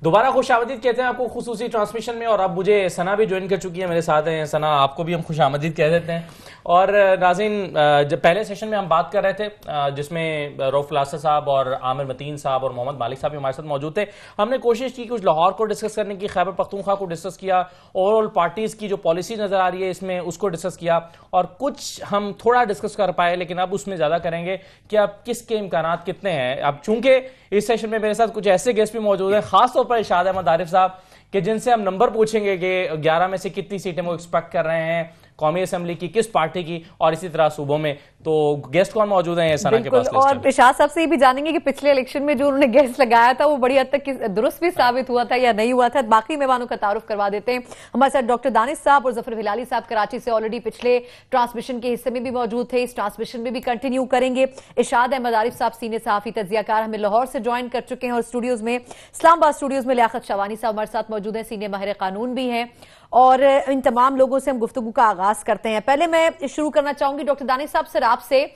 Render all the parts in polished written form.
दोबारा खुशामदीद कहते हैं आपको खुसूसी ट्रांसमिशन में। और अब मुझे सना भी ज्वाइन कर चुकी है, मेरे साथ हैं। सना, आपको भी हम खुशामदीद कह देते हैं। और नाज़रीन, जब पहले सेशन में हम बात कर रहे थे जिसमें रऊफ लासा साहब और आमिर मतीन साहब और मोहम्मद मालिक साहब भी हमारे साथ मौजूद थे, हमने कोशिश की कुछ लाहौर को डिस्कस करने की, खैबर पख्तूनख्वा को डिस्कस किया, ओवरऑल पार्टीज की जो पॉलिसी नजर आ रही है इसमें उसको डिस्कस किया, और कुछ हम थोड़ा डिस्कस कर पाए, लेकिन अब उसमें ज्यादा करेंगे कि अब किसके इम्कानात कितने हैं। अब चूंकि इस सेशन में मेरे साथ कुछ ऐसे गेस्ट भी मौजूद हैं, खासतौर पर इरशाद अहमद आरिफ साहब, कि जिनसे हम नंबर पूछेंगे कि 11 में से कितनी सीटें वो एक्सपेक्ट कर रहे हैं कौमी असेंबली की, किस पार्टी की, और इसी तरह सूबों में। तो गेस्ट कौन मौजूद हैं सना के पास? और इरशाद साहब से ये भी जानेंगे कि पिछले इलेक्शन में जो उन्होंने गेस्ट लगाया था वो बड़ी हद तक दुरुस्त भी साबित हुआ था या नहीं हुआ था। बाकी मेहमानों का तारुफ करवा देते हैं। हमारे साथ डॉक्टर दानिश साहब और जफर हिलाली साहब कराची से ऑलरेडी पिछले ट्रांसमिशन के हिस्से में भी मौजूद थे, इस ट्रांसमिशन में भी कंटिन्यू करेंगे। इरशाद अहमद आरिफ साहब सीनियर सहाफी तज्जियाकार हमें लाहौर से ज्वाइन कर चुके हैं, और स्टूडियोज में इस्लामाबाद स्टूडियोज में लियाकत शवानी साहब हमारे साथ मौजूद हैं, सीनियर माहिर कानून भी हैं। और इन तमाम लोगों से हम गुफ्तगू का आगाज करते हैं। पहले मैं शुरू करना चाहूंगी डॉक्टर दानिश साहब सर आपसे।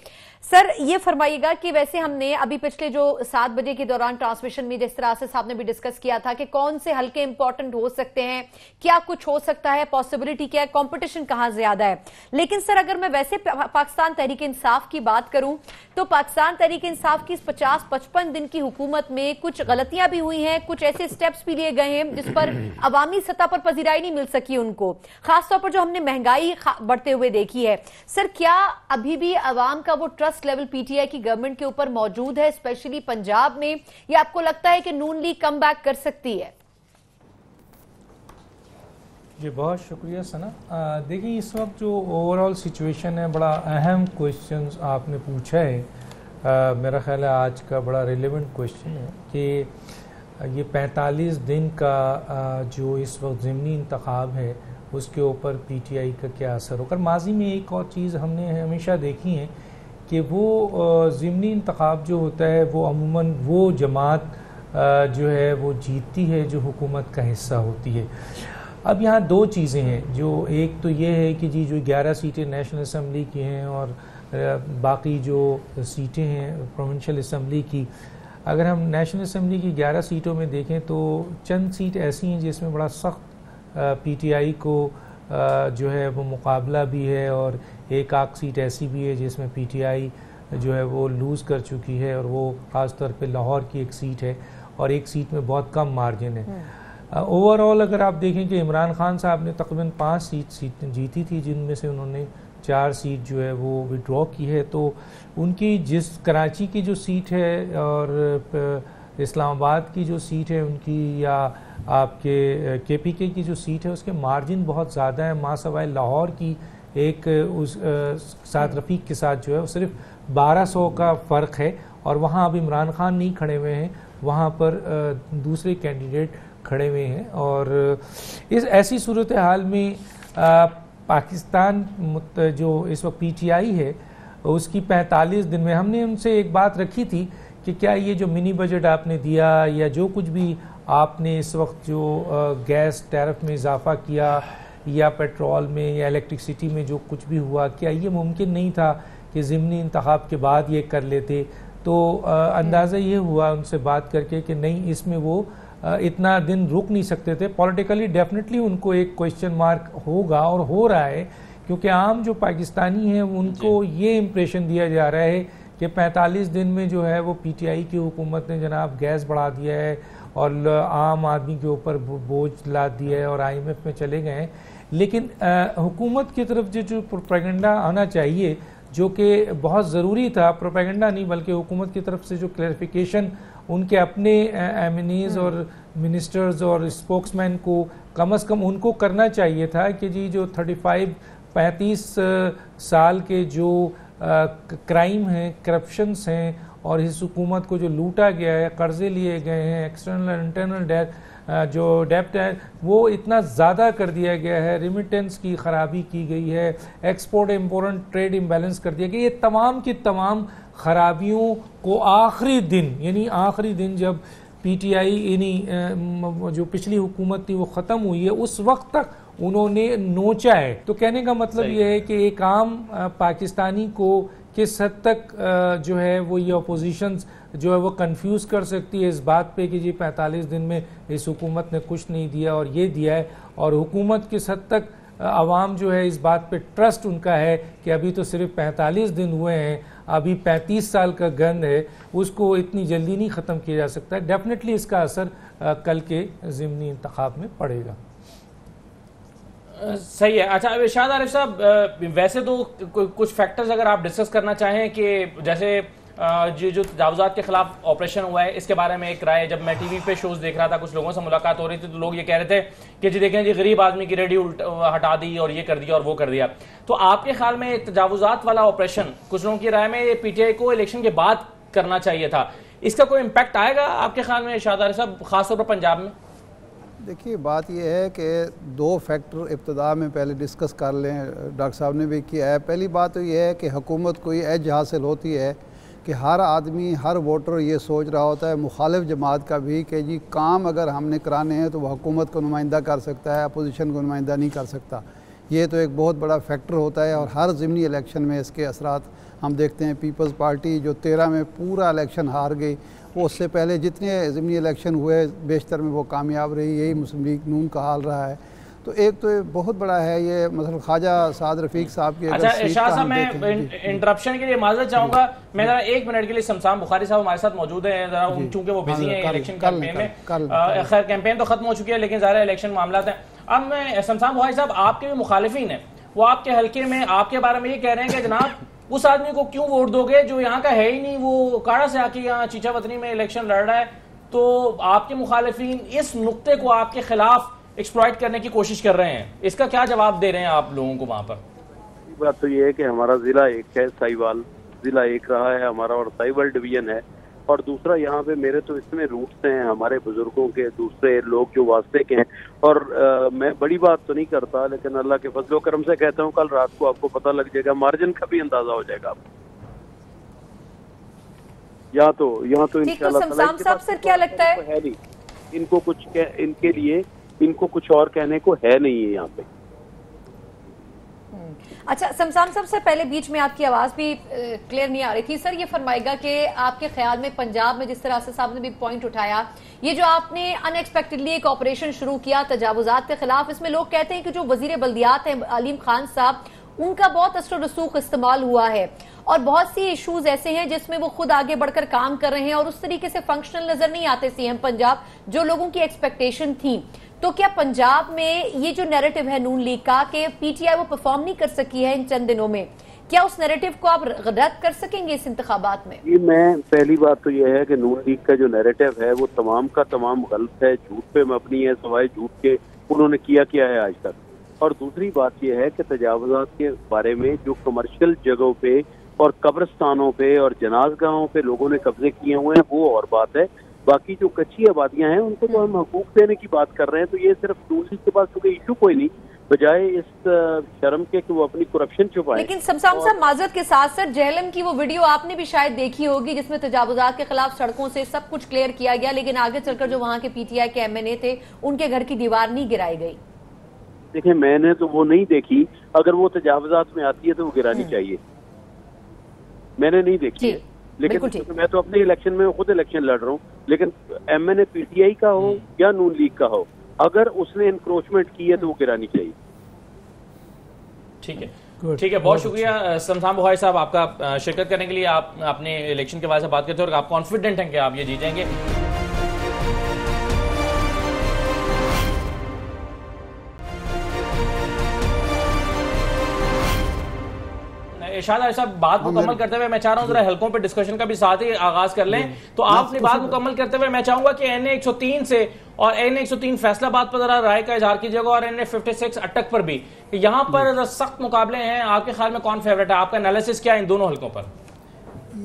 सर ये फरमाइएगा कि वैसे हमने अभी पिछले जो 7 बजे के दौरान ट्रांसमिशन में जिस तरह से साहब ने भी डिस्कस किया था कि कौन से हल्के इंपॉर्टेंट हो सकते हैं, क्या कुछ हो सकता है, पॉसिबिलिटी क्या है, कंपटीशन कहां ज्यादा है। लेकिन सर अगर मैं वैसे पाकिस्तान तहरीक इंसाफ की बात करूं तो पाकिस्तान तहरीक इंसाफ की इस 50-55 दिन की हुकूमत में कुछ गलतियां भी हुई हैं, कुछ ऐसे स्टेप्स भी लिए गए हैं जिस पर अवामी सतह पर पजीराई नहीं मिल सकी उनको, खासतौर पर जो हमने महंगाई बढ़ते हुए देखी है। सर क्या अभी भी अवाम का वो ट्रस्ट लेवल पीटीआई की गवर्नमेंट के ऊपर मौजूद है, स्पेशली पंजाब में, या आपको लगता है कि नून लीग कम बैक कर सकती है? जी बहुत शुक्रिया सना। देखिए इस वक्त जो ओवरऑल सिचुएशन है, बड़ा अहम क्वेश्चन आपने पूछा है। मेरा ख्याल है आज का बड़ा रिलेवेंट क्वेश्चन है कि ये 45 दिन का जो इस वक्त ज़िमनी इंतखाब है उसके ऊपर पीटीआई का क्या असर होगा। माजी में एक और चीज़ हमने हमेशा देखी है कि वो ज़िमनी इंतखाब जो होता है वो अमूमन वो जमात जो है वो जीतती है जो हुकूमत का हिस्सा होती है। अब यहाँ दो चीज़ें हैं, जो एक तो ये है कि जी जो 11 सीटें नेशनल असम्बली की हैं और बाकी जो सीटें हैं प्रोविंशियल असम्बली की, अगर हम नेशनल असम्बली की 11 सीटों में देखें तो चंद सीट ऐसी हैं जिसमें बड़ा सख्त पीटीआई को जो है वो मुकाबला भी है, और एक आख सीट ऐसी भी है जिसमें पीटीआई जो है वो लूज़ कर चुकी है, और वो ख़ास तौर पे लाहौर की एक सीट है और एक सीट में बहुत कम मार्जिन है। ओवरऑल अगर आप देखें कि इमरान खान साहब ने तकरीबन 5 सीट जीती थी, जिनमें से उन्होंने 4 सीट जो है वो विड्रॉ की है। तो उनकी जिस कराची की जो सीट है और इस्लामाबाद की जो सीट है उनकी, या आपके केपीके की जो सीट है, उसके मार्जिन बहुत ज़्यादा है। मासवाए लाहौर की एक उस साथ रफ़ीक के साथ जो है वो सिर्फ 1200 का फ़र्क है, और वहाँ अब इमरान खान नहीं खड़े हुए हैं, वहाँ पर दूसरे कैंडिडेट खड़े हुए हैं। और इस ऐसी सूरत हाल में पाकिस्तान जो इस वक्त पीटीआई है उसकी 45 दिन में हमने उनसे एक बात रखी थी कि क्या ये जो मिनी बजट आपने दिया या जो कुछ भी आपने इस वक्त जो गैस टैरिफ में इजाफा किया या पेट्रोल में या इलेक्ट्रिसिटी में जो कुछ भी हुआ, क्या ये मुमकिन नहीं था कि ज़िमनी इंतखाब के बाद ये कर लेते। तो अंदाज़ा ये हुआ उनसे बात करके कि नहीं, इसमें वो इतना दिन रुक नहीं सकते थे। पॉलिटिकली डेफिनेटली उनको एक क्वेश्चन मार्क होगा, और हो रहा है, क्योंकि आम जो पाकिस्तानी हैं उनको ये इम्प्रेशन दिया जा रहा है कि 45 दिन में जो है वो पीटीआई की हुकूमत ने जनाब गैस बढ़ा दिया है और आम आदमी के ऊपर बोझ ला दिया है और IMF में चले गए हैं। लेकिन हुकूमत की तरफ जो प्रोपेगेंडा आना चाहिए, जो कि बहुत ज़रूरी था, प्रोपेगेंडा नहीं बल्कि हुकूमत की तरफ से जो क्लैरिफिकेशन उनके अपने एमएनएज और मिनिस्टर्स और स्पोक्समैन को कम से कम उनको करना चाहिए था कि जी जो 35 साल के जो क्राइम हैं, करप्शंस हैं, और इस हुकूमत को जो लूटा गया है, कर्जे लिए गए हैं, एक्सटर्नल और इंटरनल जो डेप्ट है वो इतना ज़्यादा कर दिया गया है, रिमिटेंस की ख़राबी की गई है, एक्सपोर्ट इम्पोर्ट ट्रेड इम्बैलेंस कर दिया गया। ये तमाम की तमाम ख़राबियों को आखिरी दिन, यानी आखिरी दिन जब पीटीआई यानी जो पिछली हुकूमत थी वो ख़त्म हुई है, उस वक्त तक उन्होंने नोचा है। तो कहने का मतलब ये है कि एक आम पाकिस्तानी को किस हद तक जो है वो ये अपोजिशन जो है वो कंफ्यूज कर सकती है इस बात पे कि जी 45 दिन में इस हुकूमत ने कुछ नहीं दिया और ये दिया है, और हुकूमत किस हद तक आवाम जो है इस बात पे ट्रस्ट उनका है कि अभी तो सिर्फ 45 दिन हुए हैं, अभी 35 साल का गन है, उसको इतनी जल्दी नहीं ख़त्म किया जा सकता। डेफिनेटली इसका असर कल के ज़िमनी इंतखाब में पड़ेगा। सही है। अच्छा, अब शाद आरिफ साहब, वैसे तो कुछ फैक्टर्स अगर आप डिस्कस करना चाहें कि जैसे जो तजावुज़ात के खिलाफ ऑपरेशन हुआ है, इसके बारे में एक राय, जब मैं टीवी पे शोज देख रहा था, कुछ लोगों से मुलाकात हो रही थी, तो लोग ये कह रहे थे कि जी देखें जी गरीब आदमी की रेडी हटा दी और ये कर दिया और वो कर दिया। तो आपके ख्याल में तजावुज़ात वाला ऑपरेशन कुछ लोगों की राय में पीटीआई को इलेक्शन के बाद करना चाहिए था, इसका कोई इम्पैक्ट आएगा आपके ख्याल में शाद आरिफ साहब, खासतौर पर पंजाब में? देखिए, बात यह है कि दो फैक्टर इब्तदा में पहले डिस्कस कर लें, डॉक्टर साहब ने भी किया है। पहली बात तो यह है कि हुकूमत को ये एज हासिल होती है कि हर आदमी, हर वोटर ये सोच रहा होता है, मुखालिफ जमात का भी, कि जी काम अगर हमने कराने हैं तो वह हुकूमत को नुमाइंदा कर सकता है, अपोजिशन को नुमाइंदा नहीं कर सकता। ये तो एक बहुत बड़ा फैक्टर होता है और हर ज़िमनी इलेक्शन में इसके असरात हम देखते हैं। पीपल्स पार्टी जो 13 में पूरा इलेक्शन हार गई, वो उससे पहले जितने ज़िमनी इलेक्शन हुए बेशतर में वो कामयाब रही। यही मुस्लिम लीग नून का हाल रहा है। तो एक तो बहुत बड़ा है ये, मतलब ख्वाजा साद रफीक साहब के। अच्छा इरशाद साहब, मैं इंटरप्शन के लिए माजरत चाहूंगा, मैं जरा 1 मिनट के लिए शमशान बुखारी साहब हमारे साथ मौजूद हैं, जरा चूंकि वो बिजी हैं इलेक्शन कैंपेन में। खैर कैंपेन तो खत्म हो चुकी है, लेकिन ज़ाहिर इलेक्शन मामला हैं। अब मैं शमशान बुखारी साहब, आपके भी मुखालिफिन हैं, वो आपके हल्के में आपके बारे में ये कह रहे हैं कि जनाब उस आदमी को क्यों वोट दोगे जो यहाँ का है ही नहीं, वो काड़ा से आके यहाँ चीचा वतनी में इलेक्शन लड़ रहा है। तो आपके मुखालिफिन इस नुक्ते को आपके खिलाफ एक्सप्लॉइट करने की कोशिश कर रहे हैं, इसका क्या जवाब दे रहे हैं आप लोगों को वहाँ पर? बात तो ये है कि हमारा जिला एक है, साहिवाल जिला एक रहा है हमारा और साहिवाल डिवीजन है, और दूसरा यहाँ पे मेरे तो इसमें रूट्स हैं हमारे बुजुर्गों के, दूसरे लोग जो वास्ते के हैं। और मैं बड़ी बात तो नहीं करता, लेकिन अल्लाह के फजलो करम से कहता हूँ कल रात को आपको पता लग जाएगा, मार्जिन का भी अंदाजा हो जाएगा आपको। यहाँ तो इंशाल्लाह सर क्या लगता है, है नहीं इनको कुछ इनके लिए इनको कुछ और कहने को है नहीं है यहाँ पे। अच्छा शमशान साहब, सर पहले बीच में आपकी आवाज भी क्लियर नहीं आ रही थी। सर ये फरमाएगा कि आपके ख्याल में पंजाब में जिस तरह से साहब ने भी पॉइंट उठाया, ये जो आपने अनएक्सपेक्टेडली एक ऑपरेशन शुरू किया तजावुजात के खिलाफ, इसमें लोग कहते हैं कि जो वजीर बल्दियात हैं अलीम खान साहब, उनका बहुत असर रसूख इस्तेमाल हुआ है और बहुत सी इश्यूज ऐसे हैं जिसमें वो खुद आगे बढ़कर काम कर रहे हैं और उस तरीके से फंक्शनल नजर नहीं आते सीएम पंजाब जो लोगों की एक्सपेक्टेशन थी। तो क्या पंजाब में ये जो नैरेटिव है नून लीग का कि पीटीआई वो परफॉर्म नहीं कर सकी है इन चंद दिनों में, क्या उस नैरेटिव को आप रद्द कर सकेंगे इस इंतखाबात में? ये मैं पहली बात तो ये है कि नून लीग का जो नैरेटिव है वो तमाम का तमाम गलत है, झूठ पे मबनी है, सवाए झूठ के उन्होंने किया है आज तक। और दूसरी बात यह है कि तजावुजात के बारे में जो कमर्शियल जगहों पे और कब्रिस्तानों पे और जनाजगाहों पे लोगों ने कब्जे किए हुए हैं वो और बात है। बाकी जो कच्ची आबादियां हैं उनको तो हम हकूक देने की बात कर रहे हैं। तो ये सिर्फ नून लीग के पास क्योंकि इशू कोई नहीं, बजाय इस शर्म के कि वो अपनी करप्शन छुपाए। लेकिन शमशान साहब माजरत के साथ सर, जेहलम की वो वीडियो आपने भी शायद देखी होगी जिसमें तजावुजात के खिलाफ सड़कों से सब कुछ क्लियर किया गया, लेकिन आगे चलकर जो वहाँ के पीटीआई के एमएनए थे उनके घर की दीवार नहीं गिराई गई। देखिए मैंने तो वो नहीं देखी, अगर वो तजावुजात में आती है तो वो गिरानी चाहिए, मैंने नहीं देखी है। लेकिन मैं तो अपने इलेक्शन में खुद इलेक्शन लड़ रहा हूँ, लेकिन एमएनए पीटीआई का हो या नून लीग का हो, अगर उसने इंक्रोचमेंट की है तो वो गिरानी चाहिए। ठीक है, बहुत शुक्रिया शमशान बुखारी साहब आपका शिरकत करने के लिए। आप अपने इलेक्शन के बारे में बात करते हैं और आप कॉन्फिडेंट हैं कि आप ये जीतेंगे। इरशाद साहब बात मुकम्मल करते हुए मैं चाह रहा हूँ जरा हल्कों पे डिस्कशन का भी साथ ही आगाज कर लें। तो आप अपनी बात मुकम्मल करते हुए मैं चाहूंगा कि NA 103 से और NA 103 फैसलाबाद पर जरा राय का इजहार कीजिएगा और NA 56 अटक पर भी। यहाँ पर सख्त मुकाबले हैं, आपके ख्याल में कौन फेवरेट है? आपका एनालिसिस क्या है इन दोनों हल्कों पर?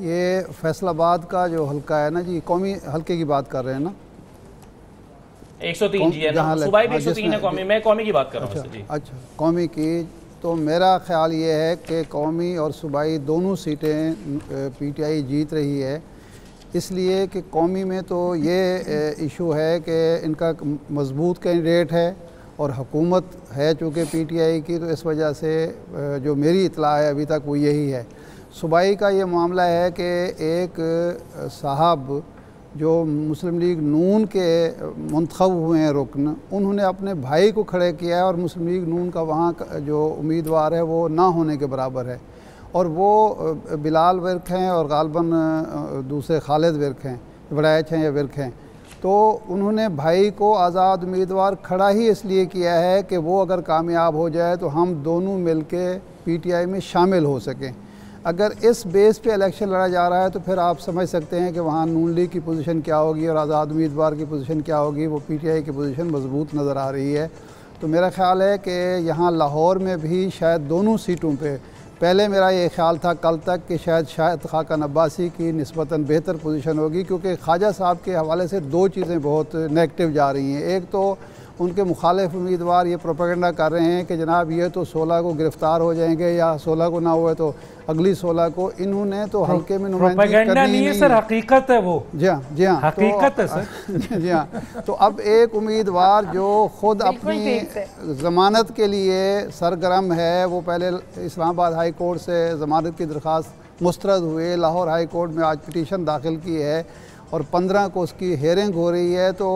ये फैसलाबाद का जो हल्का है ना जी, कौमी हल्के की बात कर रहे हैं ना, 103 जी है ना, सूबाई भी 103 है, कौमी मैं कौमी की बात कर रहा हूँ। अच्छा कौमी की, तो मेरा ख्याल ये है कि कौमी और सूबाई दोनों सीटें पीटीआई जीत रही है, इसलिए कि कौमी में तो ये इशू है कि इनका मजबूत कैंडिडेट है और हुकूमत है चूँकि पीटीआई की, तो इस वजह से जो मेरी इतला है अभी तक वो यही है। सूबाई का ये मामला है कि एक साहब जो मुस्लिम लीग नून के मुंतखब हुए हैं रुकन, उन्होंने अपने भाई को खड़े किया है और मुस्लिम लीग नून का वहाँ जो उम्मीदवार है वो ना होने के बराबर है, और वो बिलाल विर्क हैं और गालबन दूसरे खालिद विर्क हैं, वड़ैच हैं या विर्क हैं। तो उन्होंने भाई को आज़ाद उम्मीदवार खड़ा ही इसलिए किया है कि वो अगर कामयाब हो जाए तो हम दोनों मिल के PTI में शामिल हो सकें। अगर इस बेस पे इलेक्शन लड़ा जा रहा है तो फिर आप समझ सकते हैं कि वहाँ नून लीग की पोजीशन क्या होगी और आज़ाद उम्मीदवार की पोजीशन क्या होगी। वो PTI की पोजीशन मजबूत नज़र आ रही है। तो मेरा ख्याल है कि यहाँ लाहौर में भी शायद दोनों सीटों पे, पहले मेरा ये ख्याल था कल तक कि शायद खाकन अब्बासी की निस्बतन बेहतर पोजीशन होगी, क्योंकि ख्वाजा साहब के हवाले से दो चीज़ें बहुत नेगेटिव जा रही हैं। एक तो उनके मुखालिफ उम्मीदवार ये प्रोपेगेंडा कर रहे हैं कि जनाब ये तो 16 को गिरफ़्तार हो जाएंगे या 16 को ना हुए तो अगली 16 को। इन्होंने तो हल्के में नुमाइंदगी करनी नहीं है सर, हकीकत है वो। जी हाँ, जी हाँ, हकीकत है सर। जी हाँ। तो अब एक उम्मीदवार जो खुद अपनी ज़मानत के लिए सरगर्म है, वो पहले इस्लामाबाद हाई कोर्ट से ज़मानत की दरख्वास्त मुस्तरद हुए, लाहौर हाई कोर्ट में आज पिटीशन दाखिल की है और 15 को उसकी हेयरिंग हो रही है। तो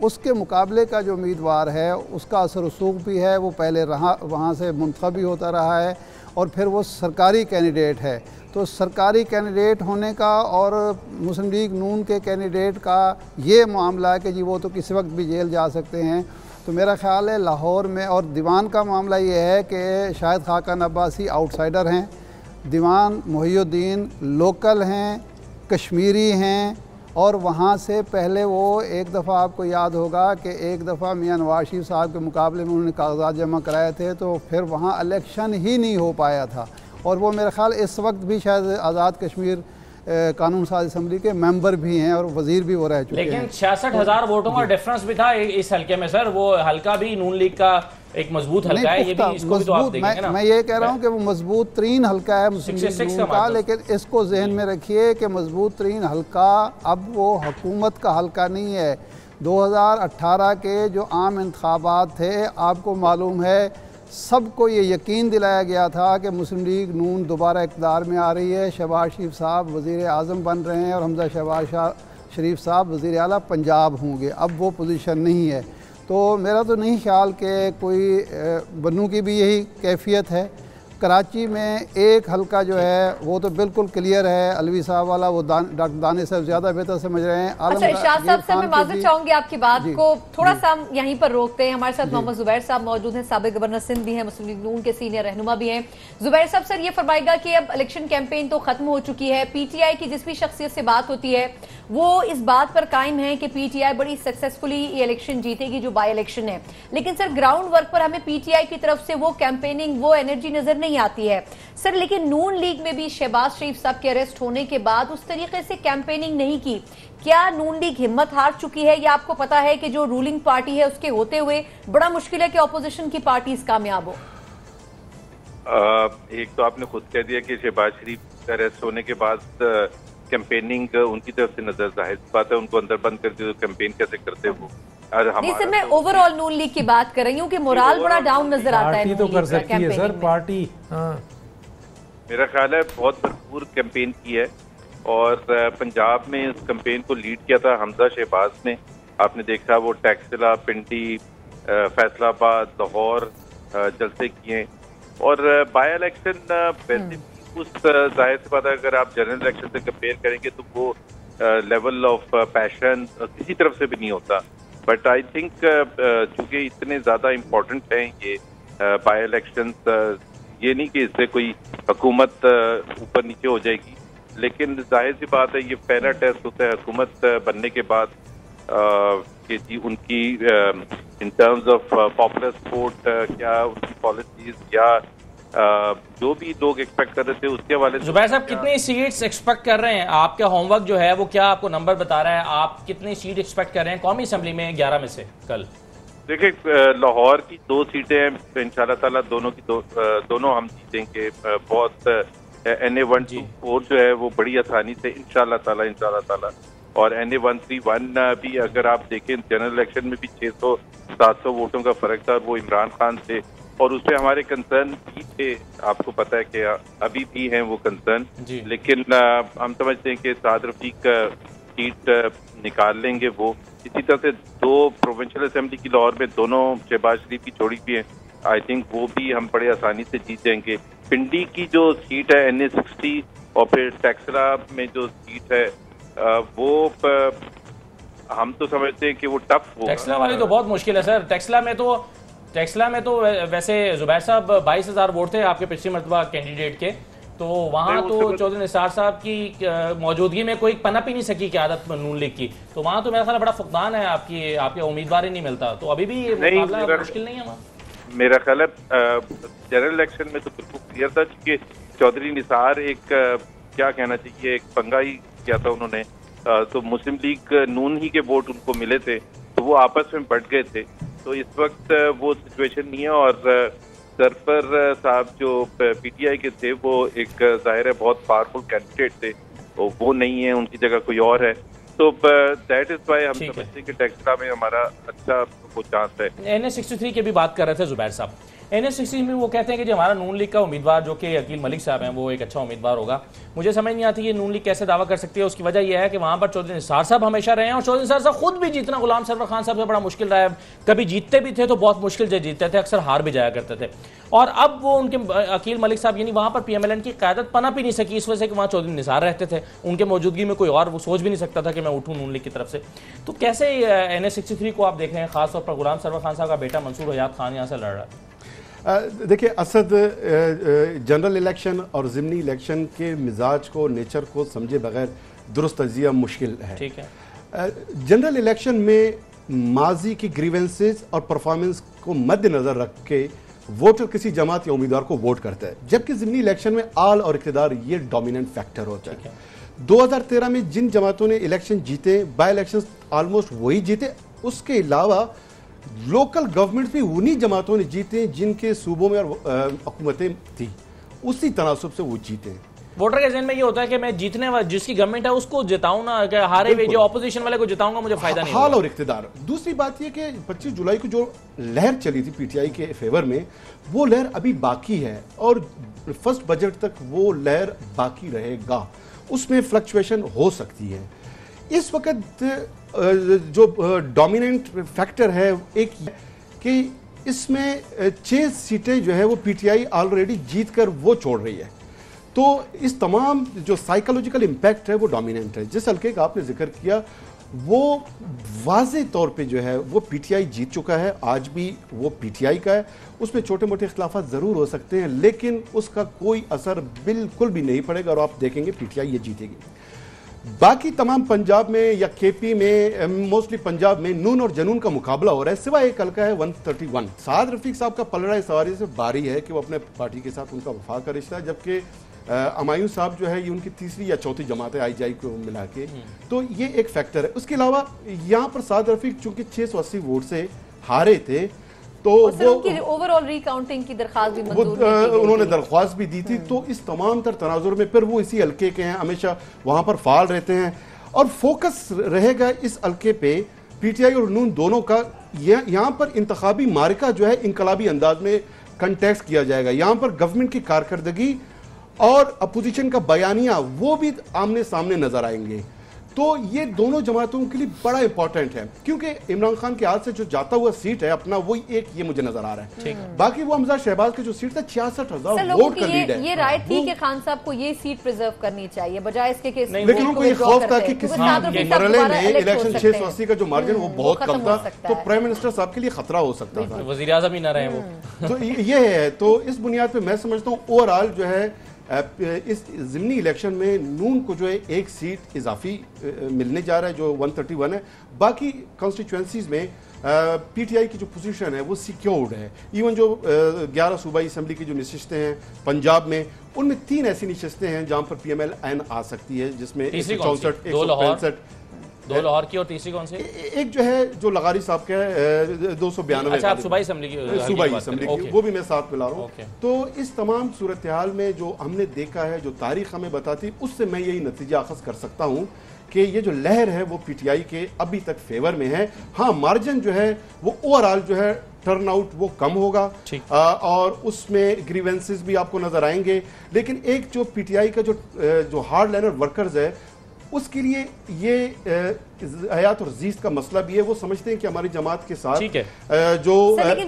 उसके मुकाबले का जो उम्मीदवार है उसका असर रसूख भी है, वो पहले रहा वहाँ से मुंतखब भी होता रहा है और फिर वो सरकारी कैंडिडेट है। तो सरकारी कैंडिडेट होने का और मुस्लिम लीग नून के कैंडिडेट का ये मामला है कि जी वो तो किसी वक्त भी जेल जा सकते हैं। तो मेरा ख्याल है लाहौर में, और दीवान का मामला ये है कि शायद खाकन अब्बासी आउटसाइडर हैं, दीवान मोहिउद्दीन लोकल हैं, कश्मीरी हैं, और वहाँ से पहले वो एक दफ़ा आपको याद होगा कि एक दफ़ा मियां नवाज शरीफ साहब के मुकाबले में उन्होंने कागजात जमा कराए थे, तो फिर वहाँ इलेक्शन ही नहीं हो पाया था। और वो मेरा ख्याल इस वक्त भी शायद आज़ाद कश्मीर कानून साज असम्बली के मेंबर भी हैं और वजीर भी वो रह चुके हैं। लेकिन 66,000 वोटों का डिफरेंस भी था इस हल्के में सर। वो हल्का भी नून लीग का एक मजबूत हल्का है, ये भी इसको भी तो आप देखेंगे ना। मैं ये कह रहा हूँ कि वो मजबूत तरीन हल्का है मुस्लिम लीग नून का, लेकिन इसको जहन में रखिए कि मजबूत तरीन हल्का अब वो हुकूमत का हल्का नहीं है। 2018 के जो आम इंतखाबात थे, आपको मालूम है सबको ये यकीन दिलाया गया था कि मुस्लिम लीग नून दोबारा इक़्तिदार में आ रही है, शहबाज शरीफ साहब वज़ीर आज़म बन रहे हैं और हमजा शहबाज शरीफ साहब वज़ीर आला पंजाब होंगे। अब वो पोजीशन नहीं है। तो मेरा तो नहीं ख्याल कि कोई बन्नू की भी यही कैफियत है। कराची में एक हल्का जो है वो तो बिल्कुल क्लियर है, अलवी साहब वाला, वो डॉक्टर दानिश साहब ज़्यादा बेहतर समझ रहे हैं। अच्छा इरशाद साहब सर, मैं माजरत चाहूंगी आपकी बात को थोड़ा सा हम यहीं पर रोकते हैं। हमारे साथ मोहम्मद जुबैर साहब मौजूद हैं, साबिक गवर्नर सिंध भी हैं, मुस्लिम लीग नून के सीनियर रहनुमा भी हैं। जुबैर साहब सर ये फरमाएगा कि अब इलेक्शन कैंपेन तो खत्म हो चुकी है, PTI की जिस भी शख्सियत से बात होती है वो इस बात पर कायम है कि PTI बड़ी सक्सेसफुली ये इलेक्शन जीतेगी जो बाई इलेक्शन है, लेकिन सर ग्राउंड वर्क पर हमें PTI की तरफ से वो कैंपेनिंग, वो एनर्जी नजर नहीं आती है सर। लेकिन नून लीग में भी शहबाज शरीफ साहब के अरेस्ट होने के बाद उस तरीके से कैंपेनिंग नहीं की। क्या नून लीग हिम्मत हार चुकी है, या आपको पता है कि जो रूलिंग पार्टी है उसके होते हुए बड़ा मुश्किल है कि ऑपोजिशन की पार्टीज कामयाब हो? एक तो आपने खुद कह दिया कि शहबाज शरीफ के अरेस्ट होने के बाद कैंपेनिंग उनकी तरफ से नजर, जाहिर बात है उनको अंदर बंद कर दिया, कैंपेन कैसे करते वो। नहीं सर, मैं ओवरऑल नून लीग की बात कर रही हूँ कि मोराल बड़ा डाउन नजर आता है। पार्टी तो कर सकती है सर, पार्टी मेरा ख्याल है बहुत भरपूर कैंपेन की है और पंजाब में इस कैंपेन को लीड किया था हमजा शहबाज ने। आपने देखा वो टैक्सिला, पिंडी, फैसलाबाद, लाहौर जलसे किए। और बाय इलेक्शन वैसे उस जाहिर सी बात है अगर आप जनरल इलेक्शन से कंपेयर करेंगे तो वो लेवल ऑफ पैशन किसी तरफ से भी नहीं होता। बट आई थिंक चूंकि इतने ज़्यादा इम्पोर्टेंट हैं ये बाय इलेक्शन, ये नहीं कि इससे कोई हुकूमत ऊपर नीचे हो जाएगी, लेकिन जाहिर सी बात है ये पहला टेस्ट होता है हुकूमत बनने के बाद कि जी उनकी in terms of popular support क्या उनकी पॉलिसीज या जो भी लोग एक्सपेक्ट कर रहे थे उसके हवाले से। जुबैर साहब कितनी सीट्स एक्सपेक्ट कर रहे हैं? आपका होमवर्क जो है वो क्या आपको नंबर बता रहा है? आप कितनी सीट एक्सपेक्ट कर रहे हैं कौमी असेंबली में 11 में से कल? देखिए लाहौर की 2 सीटें हैं, तो इंशाल्लाह ताला दोनों की दोनों हम जीतेंगे। बहुत NA 124 जो है वो बड़ी आसानी से इंशाल्लाह ताला और NA 131 भी अगर आप देखें जनरल इलेक्शन में भी 600-700 वोटों का फर्क था और वो इमरान खान से और उस पर हमारे कंसर्न भी थे, आपको पता है कि अभी भी हैं वो कंसर्न, लेकिन हम समझते हैं कि साद रफीक सीट निकाल लेंगे वो। इसी तरह से 2 प्रोविंशियल असेंबली की लाहौर में दोनों शहबाज शरीफ की छोड़ी भी हैं, आई थिंक वो भी हम बड़े आसानी से जीत जाएंगे। पिंडी की जो सीट है NA 60 और फिर टैक्सला में जो सीट है वो हम तो समझते हैं कि वो टफ होगा। टैक्सला वाली तो बहुत मुश्किल है सर। टैक्सला में तो वैसे जुबैर साहब 22,000 वोट थे आपके पिछली मरतबा कैंडिडेट के, तो वहाँ तो चौधरी निसार साहब की मौजूदगी में कोई पनप ही नहीं सकी की आदत नून लीग की, तो वहाँ तो मेरा ख्याल बड़ा फुकदान है, आपके उम्मीदवार ही नहीं मिलता, तो अभी भी मुकाबला मुश्किल नहीं है वहाँ। मेरा ख्याल है जनरल इलेक्शन में तो बिल्कुल क्लियर था कि चौधरी निसार एक क्या कहना चाहिए, एक पंगा ही किया था उन्होंने, तो मुस्लिम लीग नून ही के वोट उनको मिले थे, तो वो आपस में बट गए थे। तो इस वक्त वो सिचुएशन नहीं है, और सरफर साहब जो PTI के थे वो एक जाहिर है बहुत पावरफुल कैंडिडेट थे, तो वो नहीं है, उनकी जगह कोई और है, तो दैट इज वाई हम समझते हैं कि टैक्सला में हमारा अच्छा वो चांस है। NA 63 की भी बात कर रहे थे जुबैर साहब। NA 63 में वो कहते हैं कि जो हमारा नून लीग का उम्मीदवार जो कि अकील मलिक साहब हैं वो एक अच्छा उम्मीदवार होगा। मुझे समझ नहीं आती कि नून लीग कैसे दावा कर सकती है। उसकी वजह यह है कि वहाँ पर चौधरी निसार साहब हमेशा रहे हैं, और चौधरी निसार साहब खुद भी जीतना गुलाम सरवर खान साहब से बड़ा मुश्किल रहा है। कभी जीतते भी थे तो बहुत मुश्किल से जीतते थे, अक्सर हार भी जाया करते थे, और अब वो उनके अकील मलिक साहब यानी वहाँ पर PMLN की क़यादत पनप ही नहीं सकी, इस वजह से कि वहाँ चौधरी निसार रहते थे, उनके मौजूदगी में कोई और वो सोच भी नहीं सकता था कि मैं उठूँ नून लीग की तरफ से। तो कैसे NA 63 को आप देख रहे हैं, खासतौर पर गुलाम सरवर खान साहब का बेटा मंसूर हयात खान यहाँ से लड़ रहा है? देखिए असद, जनरल इलेक्शन और ज़िमनी इलेक्शन के मिजाज को, नेचर को समझे बगैर दुरुस्त तजिया मुश्किल है। ठीक है। जनरल इलेक्शन में माजी की ग्रीवेंसेस और परफॉर्मेंस को मद्देनजर रख के वोटर किसी जमात या उम्मीदवार को वोट करता है, जबकि ज़िमनी इलेक्शन में आल और इक़्तिदार ये डोमिनेंट फैक्टर होता है। 2013 में जिन जमातों ने इलेक्शन जीते, बाई इलेक्शन ऑलमोस्ट वही जीते, उसके अलावा लोकल गवर्नमेंट भी उन्हीं जमातों ने जीते जिनके सूबों में और हुकूमतें थी, उसी तनासब से वो जीते। वोटर के ज़हन में ये होता है कि मैं जीतने वाला जिसकी गवर्नमेंट है उसको जिताऊं ना, कि हारे हुए जो ऑपोजिशन वाले को जिताऊंगा मुझे फायदा नहीं हाल और इख्तिदार। दूसरी बात ये कि 25 जुलाई को जो लहर चली थी PTI के फेवर में, वो लहर अभी बाकी है और फर्स्ट बजट तक वो लहर बाकी रहेगा, उसमें फ्लक्चुएशन हो सकती है। इस वक्त जो डोमिनेंट फैक्टर है एक कि इसमें 6 सीटें जो है वो PTI ऑलरेडी जीत कर वो छोड़ रही है, तो इस तमाम जो साइकोलॉजिकल इम्पैक्ट है वो डोमिनेंट है। जिस हल्के का आपने जिक्र किया वो वाज़े तौर पे जो है वो PTI जीत चुका है, आज भी वो PTI का है, उसमें छोटे मोटे इख्तिलाफात ज़रूर हो सकते हैं लेकिन उसका कोई असर बिल्कुल भी नहीं पड़ेगा और आप देखेंगे PTI ये जीतेगी। बाकी तमाम पंजाब में या KP में, मोस्टली पंजाब में नून और जनून का मुकाबला हो रहा है, सिवाय एक हल्का है 131। साद रफीक साहब का पलड़ा इस सवारी से बारी है कि वो अपने पार्टी के साथ उनका वफा का रिश्ता है, जबकि अमायूं साहब जो है ये उनकी तीसरी या चौथी जमात है IJ को मिला के, तो ये एक फैक्टर है। उसके अलावा यहाँ पर साद रफीक चूंकि 680 वोट से हारे थे तो वो ओवरऑल रिकाउंटिंग की दरख्वास्त भी मंजूर उन्होंने दरख्वास्त भी दी थी, तो इस तमाम तर तनाजुर में फिर वो इसी हल्के के हैं, हमेशा वहाँ पर फाल रहते हैं और फोकस रहेगा इस हल्के पे PTI और नून दोनों का। यहाँ पर इंतखाबी मार्का जो है इनकलाबी अंदाज में कंटेक्स्ट किया जाएगा, यहाँ पर गवर्नमेंट की कारकर्दगी और अपोजिशन का बयानिया वो भी आमने सामने नजर आएंगे, तो ये दोनों जमातों के लिए बड़ा इंपॉर्टेंट है क्योंकि इमरान खान के हाथ से जो जाता हुआ सीट है अपना वही एक ये मुझे नजर आ रहा है। बाकी वो हमजा शहबाज की जो सीट था 66,000 वोट का लीड है। ये राय थी कि खान साहब को ये सीट प्रिजर्व करनी चाहिए बजाय इसके कि लेकिन उनको ये खौफ था कि किसी मरहले में इलेक्शन 680 का जो मार्जिन वो बहुत कम था, तो प्राइम मिनिस्टर साहब के लिए खतरा हो सकता था, वजीर आज़म ही ना रहे वो। तो ये है, तो इस बुनियाद पे मैं समझता हूँ ओवरऑल जो है इस ज़िमनी इलेक्शन में नून को जो है एक सीट इजाफी मिलने जा रहा है जो 131 है। बाकी कॉन्स्टिट्यूंसीज में PTI की जो पोजीशन है वो सिक्योर्ड है। इवन जो 11 सूबाई असम्बली की जो नशिस्तें हैं पंजाब में, उनमें 3 ऐसी नशिस्तें हैं जहां पर PMLN आ सकती है, जिसमें 164, 165, 2 लाहौर की और तीसरी कौन सी? एक जो है जो लगारी साहब का है 292। अच्छा, आप सूबाई असेंबली की वो भी मैं साथ मिला रहा हूँ। तो इस तमाम सूरत हाल में जो हमने देखा है, जो तारीख हमें बताती, उससे मैं यही नतीजा अखज़ कर सकता हूँ कि ये जो लहर है वो PTI के अभी तक फेवर में है। हाँ, मार्जिन जो है वो ओवरऑल जो है टर्नआउट वो कम होगा और उसमें ग्रीवेंसेस भी आपको नजर आएंगे। लेकिन एक जो पीटीआई का जो हार्ड लाइनर वर्कर्स है उसके लिए ये हयात और जीत का मसला भी है। वो समझते हैं कि हमारी जमात के साथ जो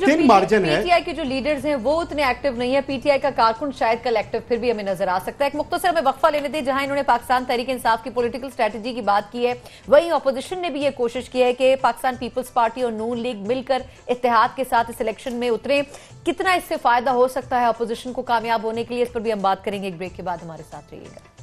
थिन मार्जिन है। पीटीआई के जो लीडर्स हैं वो उतने एक्टिव नहीं है। पीटीआई का कारकुन शायद कल एक्टिव फिर भी हमें नजर आ सकता है। एक मुख्तसर में वक्फा लेने दें, जहां इन्होंने पाकिस्तान तहरीक इंसाफ की पॉलिटिकल स्ट्रेटजी की बात की है, वहीं ऑपोजिशन ने भी ये कोशिश की है कि पाकिस्तान पीपल्स पार्टी और नून लीग मिलकर इत्तेहाद के साथ इस इलेक्शन में उतरे। कितना इससे फायदा हो सकता है ऑपोजिशन को कामयाब होने के लिए, इस पर भी हम बात करेंगे एक ब्रेक के बाद। हमारे साथ रहिएगा।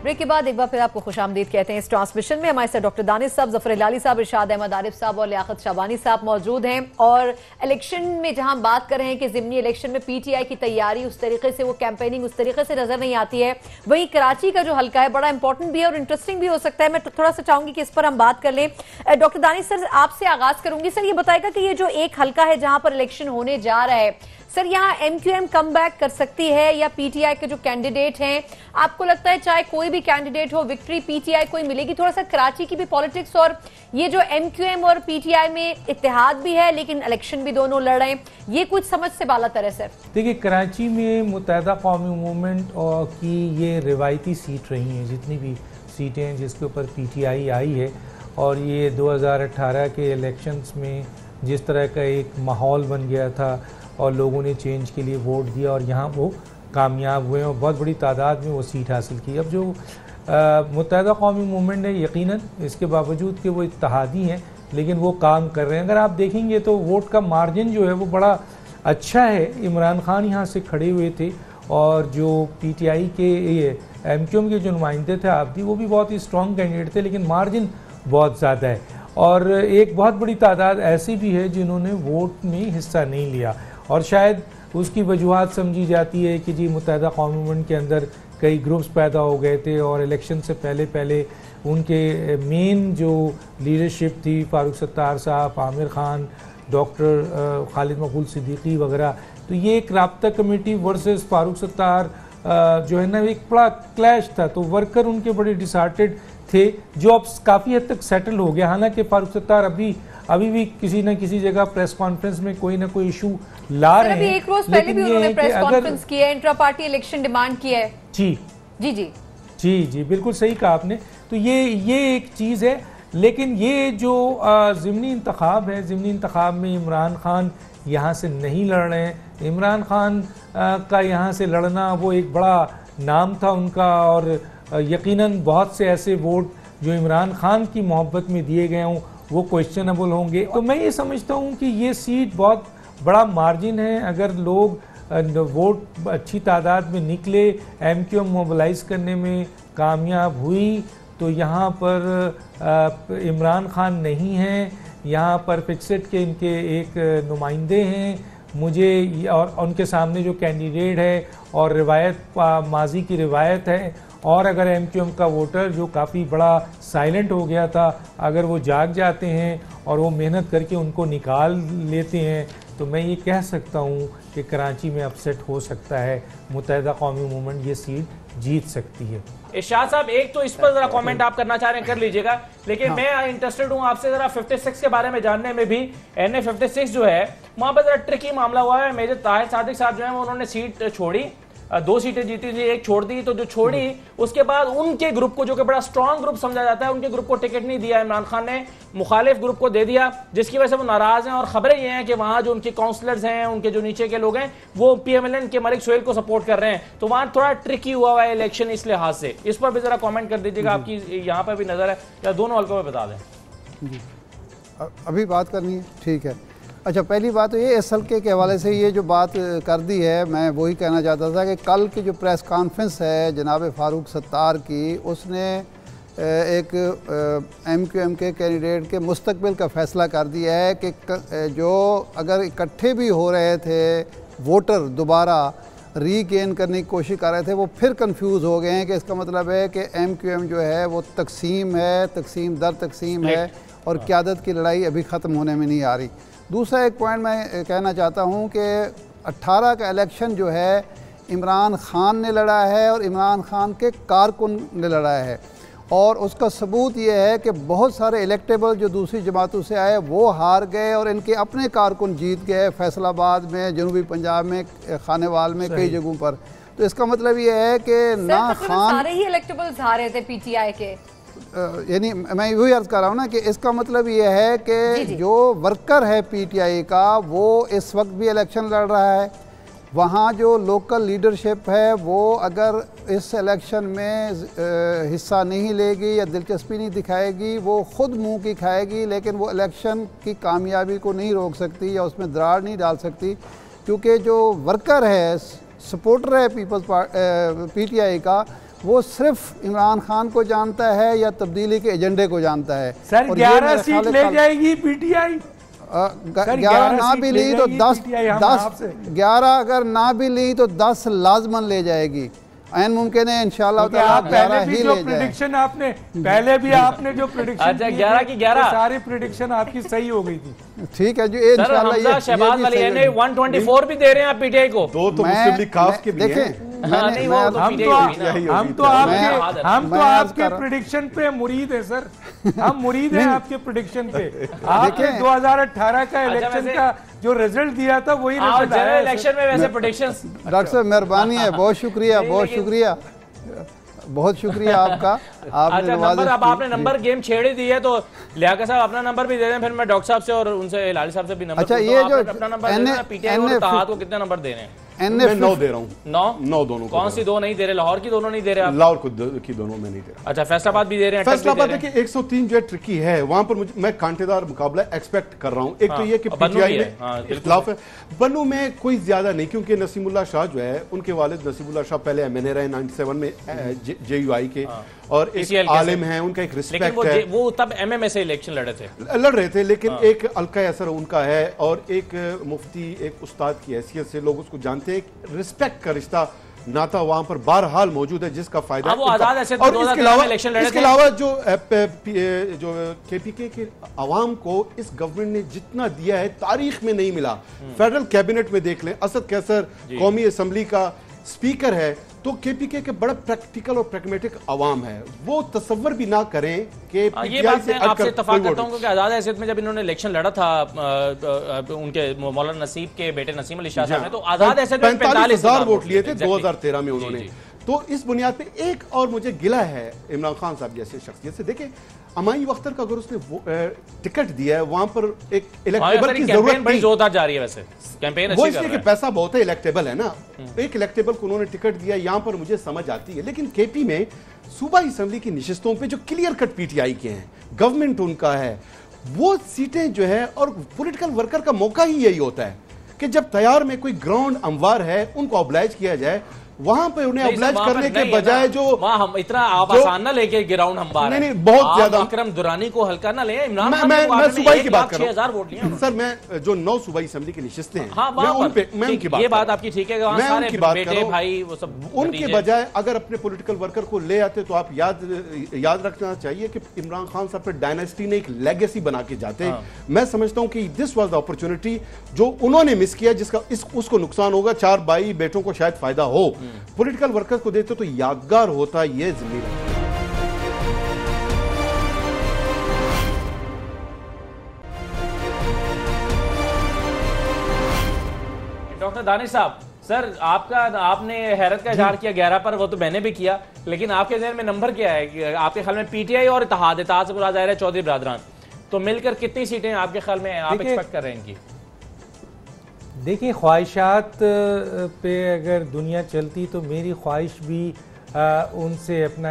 ब्रेक के बाद एक बार फिर आपको खुशामदीद कहते हैं। इस ट्रांसमिशन में हमारे साथ डॉक्टर दानिश साहब, जफर हिलाली साहब, इरशाद अहमद आरिफ साहब और लियाकत शाबानी साहब मौजूद हैं। और इलेक्शन में जहां हम बात कर रहे हैं कि ज़िमनी इलेक्शन में पीटीआई की तैयारी उस तरीके से, वो कैंपेनिंग उस तरीके से नजर नहीं आती है, वहीं कराची का जो हल्का है बड़ा इंपॉर्टेंट भी है और इंटरेस्टिंग भी हो सकता है। मैं थोड़ा सा चाहूंगी कि इस पर हम बात कर लें। डॉक्टर दानिश सर, आपसे आगाज करूंगी। सर, ये बताएगा कि ये जो एक हल्का है जहां पर इलेक्शन होने जा रहा है, सर यहाँ एमक्यूएम कम बैक कर सकती है या पीटीआई के जो कैंडिडेट हैं, आपको लगता है चाहे कोई भी कैंडिडेट हो विक्ट्री पीटीआई को ही मिलेगी? थोड़ा सा कराची की भी पॉलिटिक्स और ये जो एमक्यूएम और पीटीआई में इत्तेहाद भी है लेकिन इलेक्शन भी दोनों लड़ रहे हैं, ये कुछ समझ से बालातर है सर? देखिए, कराची में मुत्तहदा कौमी मूवमेंट की ये रिवायती सीट रही हैं, जितनी भी सीटें हैं जिसके ऊपर पीटीआई आई है, और ये 2018 के इलेक्शंस में जिस तरह का एक माहौल बन गया था और लोगों ने चेंज के लिए वोट दिया और यहाँ वो कामयाब हुए और बहुत बड़ी तादाद में वो सीट हासिल की। अब जो मुत्तहदा कौमी मूवमेंट है, यकीनन इसके बावजूद कि वो इत्तेहादी हैं लेकिन वो काम कर रहे हैं। अगर आप देखेंगे तो वोट का मार्जिन जो है वो बड़ा अच्छा है। इमरान खान यहाँ से खड़े हुए थे और जो पीटीआई के ये एमक्यूएम के जो नुमाइंदे थे आबदी, वो भी बहुत ही स्ट्रॉन्ग कैंडिडेट थे, लेकिन मार्जिन बहुत ज़्यादा है। और एक बहुत बड़ी तादाद ऐसी भी है जिन्होंने वोट में हिस्सा नहीं लिया, और शायद उसकी वजूहात समझी जाती है कि जी मुत्तहदा कौमी मूवमेंट के अंदर कई ग्रुप्स पैदा हो गए थे और इलेक्शन से पहले उनके मेन जो लीडरशिप थी, फारूक सत्तार साहब, आमिर खान, डॉक्टर खालिद मकबूल सिद्दीकी वगैरह, तो ये एक राब्ता कमेटी वर्सेस फारूक सत्तार जो है ना, एक बड़ा क्लैश था। तो वर्कर उनके बड़े डिसहार्टेड थे, जो अब काफ़ी हद तक सेटल हो गया। हालांकि फारूक सत्तार अभी भी किसी न किसी जगह प्रेस कॉन्फ्रेंस में कोई ना कोई इशू ला रहे हैं। एक रोज पहले भी उन्होंने प्रेस कॉन्फ्रेंस की है, इंट्रा पार्टी इलेक्शन डिमांड की है। जी जी जी जी जी बिल्कुल सही कहा आपने। तो ये एक चीज़ है, लेकिन ये जो ज़िमनी इंतखाब है, ज़िमनी इंतखाब में इमरान खान यहाँ से नहीं लड़ रहे हैं। इमरान खान का यहाँ से लड़ना वो एक बड़ा नाम था उनका, और यकीनन बहुत से ऐसे वोट जो इमरान खान की मोहब्बत में दिए गए हों वो क्वेश्चनेबल होंगे। तो मैं ये समझता हूँ कि ये सीट बहुत बड़ा मार्जिन है। अगर लोग वोट अच्छी तादाद में निकले, एमक्यूएम मोबिलाइज करने में कामयाब हुई, तो यहाँ पर इमरान खान नहीं हैं, यहाँ पर फिक्सेड के इनके एक नुमाइंदे हैं मुझे, और उनके सामने जो कैंडिडेट है और रिवायत माजी की रिवायत है, और अगर एमक्यूएम का वोटर जो काफ़ी बड़ा साइलेंट हो गया था, अगर वो जाग जाते हैं और वो मेहनत करके उनको निकाल लेते हैं, तो मैं ये कह सकता हूँ कि कराची में अपसेट हो सकता है। मुत्तहदा कौमी मूवमेंट ये सीट जीत सकती है। इरशाद साहब, एक तो इस पर जरा कमेंट आप करना चाह रहे हैं कर लीजिएगा, लेकिन हाँ। मैं इंटरेस्टेड हूं आपसे जरा 56 के बारे में जानने में भी। NA 56 जो है वहां पर जरा ट्रिकी मामला हुआ है। मेजर ताहिर सादिक साहब जो है उन्होंने सीट छोड़ी, 2 सीटें जीती थी, एक छोड़ दी। तो जो छोड़ी उसके बाद उनके ग्रुप को, जो कि बड़ा स्ट्रॉन्ग ग्रुप समझा जाता है, उनके ग्रुप को टिकट नहीं दिया, इमरान खान ने मुखालिफ ग्रुप को दे दिया, जिसकी वजह से वो नाराज हैं। और खबरें ये हैं कि वहां जो उनके काउंसलर्स हैं, उनके जो नीचे के लोग हैं, वो PMLN के मलिक सोहेल को सपोर्ट कर रहे हैं। तो वहां थोड़ा ट्रिकी हुआ है इलेक्शन इस लिहाज से। इस पर भी जरा कॉमेंट कर दीजिएगा, आपकी यहाँ पर भी नजर है या दोनों हल्कों में बता दें। जी अभी बात करनी है, ठीक है। अच्छा, पहली बात तो ये इस हल्के के हवाले से ये जो बात कर दी है, मैं वही कहना चाहता था कि कल की जो प्रेस कॉन्फ्रेंस है जनाब फारूक सत्तार की, उसने एक MQM के कैंडिडेट के मुस्तकबिल का फ़ैसला कर दिया है कि जो अगर इकट्ठे भी हो रहे थे वोटर दोबारा रीगेन करने की कोशिश कर रहे थे, वो फिर कंफ्यूज हो गए हैं कि इसका मतलब है कि MQM जो है वो तकसीम है, तकसीम दर तकसीम है, और क़यादत की लड़ाई अभी ख़त्म होने में नहीं आ रही। दूसरा एक पॉइंट मैं कहना चाहता हूँ कि 18 का इलेक्शन जो है इमरान खान ने लड़ा है और इमरान खान के कारकुन ने लड़ा है। और उसका सबूत ये है कि बहुत सारे इलेक्टेबल जो दूसरी जमातों से आए वो हार गए और इनके अपने कारकुन जीत गए, फैसलाबाद में, जनूबी पंजाब में, खानेवाल में, कई जगहों पर। तो इसका मतलब ये है कि ना खान सारे ही इलेक्टेबल्स हारे थे पीटीआई के, यानी मैं वही अर्ज कर रहा हूँ ना कि इसका मतलब ये है कि जो वर्कर है पीटीआई का वो इस वक्त भी इलेक्शन लड़ रहा है। वहाँ जो लोकल लीडरशिप है वो अगर इस इलेक्शन में हिस्सा नहीं लेगी या दिलचस्पी नहीं दिखाएगी, वो ख़ुद मुंह की खाएगी, लेकिन वो इलेक्शन की कामयाबी को नहीं रोक सकती या उसमें दरार नहीं डाल सकती, क्योंकि जो वर्कर है, सपोर्टर है पीपल्स पीटीआई का, वो सिर्फ इमरान खान को जानता है या तब्दीली के एजेंडे को जानता है। सर 11 सीट ले जाएगी पीटीआई। 11 ना भी ली तो 10 11 अगर ना भी ली तो 10 लाजमन ले जाएगी। ऐन मुमकिन है इंशाल्लाह ताला 11 ही ले प्रेडिक्शन आपने पहले भी आपने जो प्रेडिक्शन, अच्छा 11 की 11 सारी प्रेडिक्शन आपकी सही हो गई थी। ठीक है जी, इंशाल्लाह ये शहबाज वाली ने 124 भी दे रहे हैं आप पीटीआई को। दो तो मुस्लिम लीग काफ के भी हैं। हम तो आपके प्रेडिक्शन पे मुरीद है सर, हम मुरीद हैं आपके प्रेडिक्शन पे। आपने 2018 का इलेक्शन का जो रिजल्ट दिया था वही रिजल्ट आया इलेक्शन में। वैसे प्रेडिक्शंस डॉक्टर साहब मेहरबानी है, बहुत शुक्रिया, बहुत शुक्रिया, बहुत शुक्रिया आपका। अच्छा नंबर, अब आपने नंबर गेम छेड़ ही दी है तो लियाकत साहब अपना नंबर भी दे दें, फिर मैं डॉक्टर साहब से और उनसे हिलाली साहब से भी नंबर। अच्छा ये जो अपना नंबर पीटीआई और इत्तेहाद को कितने नंबर दे रहे हैं? मैं 9 दे रहा हूँ। 9 दोनों। कौन सी 2 नहीं दे रहे? लाहौर की दोनों नहीं दे रहे आप? लाहौर की दोनों में नहीं दे रहा। अच्छा फैसलाबाद भी दे रहे हैं? फैसलाबाद देखिए 103 जो है ट्रिकी है, वहां पर मैं कांटेदार मुकाबला एक्सपेक्ट कर रहा हूँ। एक तो ये कि पीटीआई में इख्तिलाफ है, बन्नू में कोई ज्यादा नहीं, क्योंकि नसीमुल्लाह शाह जो है, उनके वालिद नसीमुल्लाह शाह पहले एमएनए रहे 97 में जेयूआई के, और एक आलिम है, उनका एक रिस्पेक्ट है। वो तब एमएमए से इलेक्शन लड़ रहे थे, लेकिन एक अलका असर उनका है और एक मुफ्ती, एक उस्ताद की हैसियत से लोग उसको जानते हैं, रिस्पेक्ट का रिश्ता नाता वहां पर बहरहाल मौजूद है, जिसका फायदा वो आजाद ऐसे और इसके अलावा जो केपीके के अवाम को इस गवर्नमेंट ने जितना दिया है तारीख में नहीं मिला। फेडरल कैबिनेट में देख लें, असद कैसर कौमी असम्बली का स्पीकर है, तो केपीके के बड़ा प्रैक्टिकल और प्रैग्मेटिक अवाम है, वो तस्वर भी ना करें कि ये बात मैं आपसे इत्तेफाक करता हूं कि आजाद हैसियत में जब इन्होंने इलेक्शन लड़ा था उनके मौलाना नसीब के बेटे नसीम अली शाह साहब ने, तो आजाद हैसियत में 45,000 वोट लिए थे 2013 में उन्होंने। तो इस बुनियाद पे एक और मुझे गिला है इमरान खान साहब जैसे शख्सियत से। देखिए अमाई अख्तर का अगर उसने टिकट दिया है, वहां पर एक इलेक्टेबल की जरूरत बड़ी जोरदार जा रही है। वैसे कैंपेन वो इसलिए कि पैसा बहुत है, इलेक्टेबल है ना, एक इलेक्टेबल को उन्होंने टिकट दिया, यहां पर मुझे समझ आती है। लेकिन केपी में सूबाई असेंबली की नशिस्तों पे जो क्लियर कट पीटीआई के हैं, गवर्नमेंट उनका है, वो सीटें जो है, और पॉलिटिकल वर्कर का मौका ही यही होता है कि जब तैयार में कोई ग्राउंड अमवार है उनको ऑब्लाइज किया जाए, वहां पे उन्हें ऑब्लाइज करने के बजाय जो हम इतना आसान ना लेके ग्राउंड हम बाहर नहीं बहुत ज्यादा अकरम दुरानी को हल्का ना ले। इमरान खान मैं सूबाई की बात कर रहा हूं वोट लिए सर, मैं जो 9 सूबाई असेंबली की नशिस्तें हैं, मैं उनकी बात, ये बात आपकी ठीक है, मैं उनकी बात कर रहा हूं भाई वो सब, उनके बजाय अगर अपने पॉलिटिकल वर्कर को ले आते तो आप याद रखना चाहिए कि इमरान खान साहब पे डायनेस्टी ने एक लेगेसी बना के जाते। मैं समझता हूं कि दिस वाज द अपॉर्चुनिटी जो उन्होंने मिस किया, जिसका उसको नुकसान होगा, 4 भाई बेटों को शायद फायदा हो, पॉलिटिकल वर्कर को देते तो यादगार होता, ये जिम्मेदारी। डॉक्टर दानिश साहब, सर आपने हैरत का इजहार किया 11 पर, वो तो मैंने भी किया, लेकिन आपके ज़हन में नंबर क्या है? आपके ख्याल में पीटीआई और इत्तेहाद से बुरा ज़ाहिर है चौधरी बरादरान, तो मिलकर कितनी सीटें आपके ख्याल में आप एक्सपेक्ट कर रहे हैं इनकी? देखिए ख्वाहिशात पे अगर दुनिया चलती तो मेरी ख्वाहिश भी उनसे अपना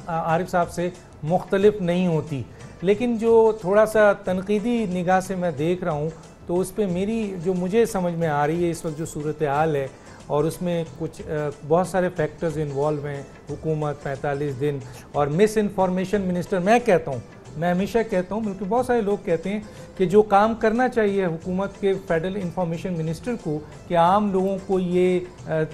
आरिफ साहब से मुख्तलिफ नहीं होती, लेकिन जो थोड़ा सा तनकीदी निगाह से मैं देख रहा हूँ तो उस पर मेरी जो मुझे समझ में आ रही है इस वक्त जो सूरत हाल है, और उसमें कुछ बहुत सारे फैक्टर्स इन्वॉल्व हैं, हुकूमत 45 दिन और मिस इन्फॉर्मेशन मिनिस्टर। मैं हमेशा कहता हूँ, बल्कि बहुत सारे लोग कहते हैं कि जो काम करना चाहिए हुकूमत के फेडरल इंफॉर्मेशन मिनिस्टर को, कि आम लोगों को ये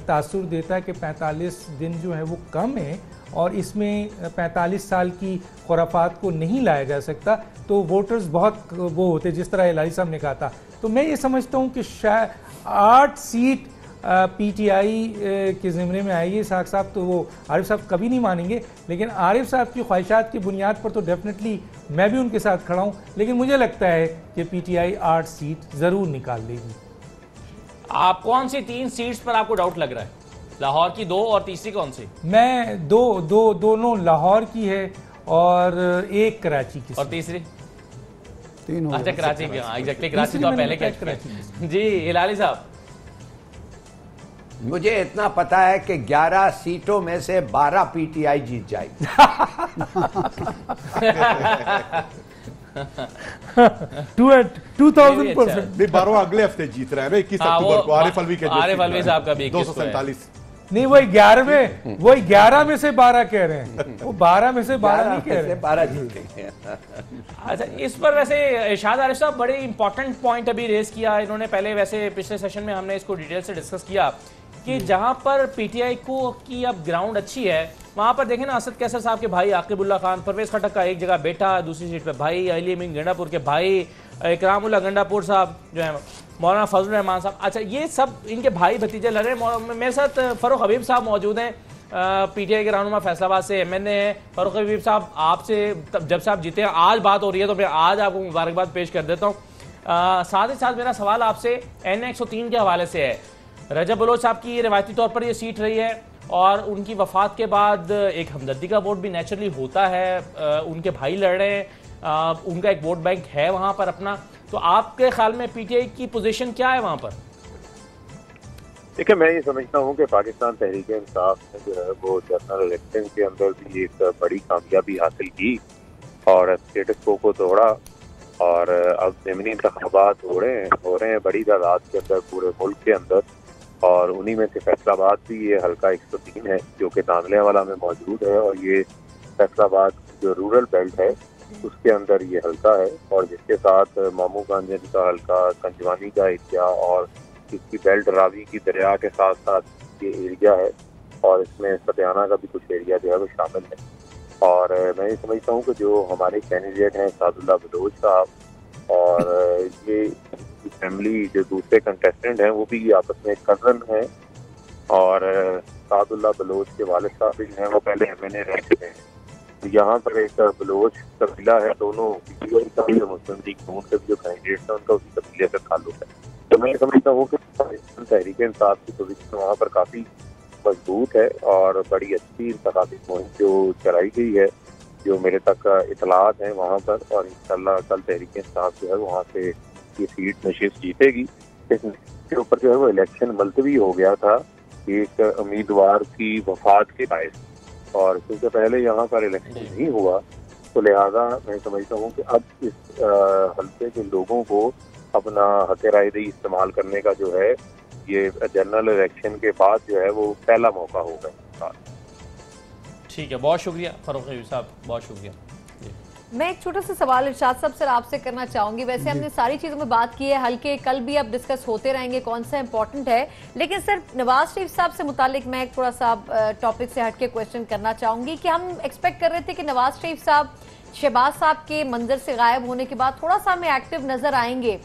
तासुर देता है कि 45 दिन जो है वो कम है और इसमें 45 साल की खुराफात को नहीं लाया जा सकता, तो वोटर्स बहुत वो होते, जिस तरह इलाही साहब ने कहा था। तो मैं ये समझता हूँ कि शायद 8 सीट PTI के ज़िम्मे में आएगी इसहाक साहब, तो वो आरिफ साहब कभी नहीं मानेंगे। लेकिन आरिफ साहब की ख्वाहिशात की बुनियाद पर तो डेफिनेटली मैं भी उनके साथ खड़ा हूँ, लेकिन मुझे लगता है कि PTI 8 सीट ज़रूर निकाल लेगी। आप कौन सी 3 सीट्स पर आपको डाउट लग रहा है? लाहौर की 2 और तीसरी कौन सी? मैं दोनों लाहौर की है और एक कराची की। और तीसरी? 3 हो अच्छा, गए। कराची की। हाँ एग्जैक्टली, कराची तो आप पहले कैच कराची। जी हिलाली साहब, मुझे इतना पता है कि 11 सीटों में से 12 PTI जीत जाएगी। 2000%। नहीं, 12 अगले हफ्ते जीत रहा है ना, 21 अक्टूबर को आरिफ अलवी का आरिफ अलवी साहब का भी 247। नहीं, वही 11 में से 12 कह रहे हैं, वो 12 में से 12 नहीं कह रहे। 12 जीतेंगे। अच्छा, इस पर वैसे इरशाद आरिफ साहब बड़े इंपॉर्टेंट पॉइंट अभी रेज किया इन्होंने। पहले वैसे पिछले सेशन में हमने इसको डिटेल से डिस्कस किया कि जहां पर PTI को की अब ग्राउंड अच्छी है, वहां पर देखें ना, असद कैसर साहब के भाई आकिबुल्ला खान, परवेज खटक का एक जगह बेटा, दूसरी सीट पे भाई अली अमीन गंडापुर के भाई इकरामुल्लाह गंडापुर साहब जो है, मौलाना फजल रहमान साहब। अच्छा, ये सब इनके भाई भतीजे लड़ रहे हैं। मेरे साथ फ़ारूक हबीब साहब मौजूद हैं, PTI के रहनुमा फैसलाबाद से MNA हैं। फ़ारूक हबीब साहब, आपसे जब से आप जीते हैं आज बात हो रही है, तो मैं आज आपको मुबारकबाद पेश कर देता हूँ। साथ ही साथ मेरा सवाल आपसे NA 103 के हवाले से है। रजब बलोच साहब की रिवायती तौर पर ये सीट रही है और उनकी वफात के बाद एक हमदर्दी का वोट भी नेचुरली होता है। उनके भाई लड़ रहे हैं, उनका एक वोट बैंक है वहां पर अपना। तो आपके ख्याल में PTI की पोजीशन क्या है वहां पर? देखिए, मैं ये समझता हूँ कि पाकिस्तान तहरीक इंसाफ ने जो है वो जनरल इलेक्शन के अंदर भी एक बड़ी कामयाबी हासिल की और स्टेटस को तोड़ा और अब ज़मीनी इंतखाबात हो रहे हैं बड़ी तादाद के अंदर पूरे मुल्क के अंदर। और उन्हीं में से फैसलाबाद भी ये हल्का 103 है जो कि दांगलेवाला में मौजूद है, और ये फैसलाबाद जो रूरल बेल्ट है उसके अंदर ये हल्का है, और जिसके साथ मामू गंज का हल्का, कंजवानी का एरिया और इसकी बेल्ट रावी की दरिया के साथ साथ ये एरिया है, और इसमें सतियाना का भी कुछ एरिया जो है वो शामिल है। और मैं ये समझता हूँ कि जो हमारे कैंडिडेट हैं सादुल्लाह बलोच साहब और ये फैमिली जो दूसरे कंटेस्टेंट हैं वो भी आपस में कजन हैं, और सादुल्लाह बलोच के वालिद साहब भी हैं वो पहले MNA रह चुके हैं। तो यहाँ पर एक बलोच कबीला है, दोनों मुस्लिम लीग नून के जो कैंडिडेट हैं उनका उसी कबीले से ताल्लुक है। तो मैं समझता हूँ कि तहरीक इंसाफ की पोजीशन वहाँ पर काफ़ी मजबूत है और बड़ी अच्छी इंतखाबी मुहिम जो चलाई गई है, जो मेरे तक इतलात हैं वहाँ पर, और इंशाल्लाह कल तहरीक इंसाफ जो है वहाँ से ये सीट नशिस्त जीतेगी। इसके ऊपर जो है वो इलेक्शन मुलतवी हो गया था एक उम्मीदवार की वफात के बायस, और क्योंकि पहले यहाँ पर इलेक्शन नहीं हुआ तो लिहाजा मैं समझता हूँ कि अब इस हल्के के लोगों को अपना हक रायदही इस्तेमाल करने का जो है ये जनरल इलेक्शन के बाद जो है वो पहला मौका होगा। ठीक है, बहुत शुक्रिया फ़ारूक हबीब साहब, बहुत शुक्रिया। मैं एक छोटा सा सवाल इरशाद साहब सर आपसे करना चाहूंगी। वैसे हमने सारी चीजों में बात की है, हल्के कल भी अब डिस्कस होते रहेंगे कौन सा इंपॉर्टेंट है, लेकिन सर नवाज शरीफ साहब से मुतालिक मैं एक थोड़ा सा टॉपिक से हटके क्वेश्चन करना चाहूंगी कि हम एक्सपेक्ट कर रहे थे कि नवाज शरीफ साहब शहबाज साहब के मंजर से गायब होने के बाद थोड़ा सा हमें एक्टिव नजर आएंगे।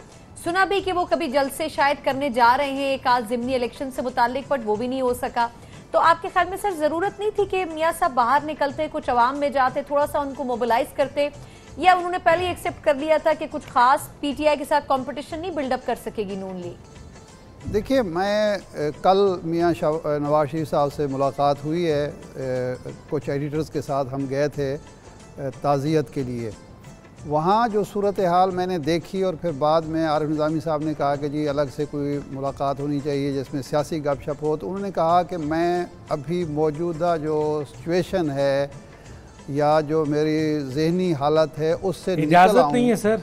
सुना भी कि वो कभी जल्द से शायद करने जा रहे हैं एक आज ज़िमनी इलेक्शन से मुतालिक, बट वो भी नहीं हो सका। तो आपके ख्याल में सर जरूरत नहीं थी कि मियां साहब बाहर निकलते, कुछ अवाम में जाते, थोड़ा सा उनको मोबिलाइज करते, या उन्होंने पहले ही एक्सेप्ट कर लिया था कि कुछ खास PTI के साथ कंपटीशन नहीं बिल्डअप कर सकेगी नून लीग? देखिए, मैं कल मियां नवाज शरीफ साहब से मुलाकात हुई है, कुछ एडिटर्स के साथ हम गए थे ताज़ियत के लिए। वहाँ जो सूरत हाल मैंने देखी और फिर बाद में आरिफ निज़ामी साहब ने कहा कि जी अलग से कोई मुलाकात होनी चाहिए जिसमें सियासी गपशप हो, तो उन्होंने कहा कि मैं अभी मौजूदा जो सिचुएशन है या जो मेरी जहनी हालत है उससे इजाज़त नहीं है सर,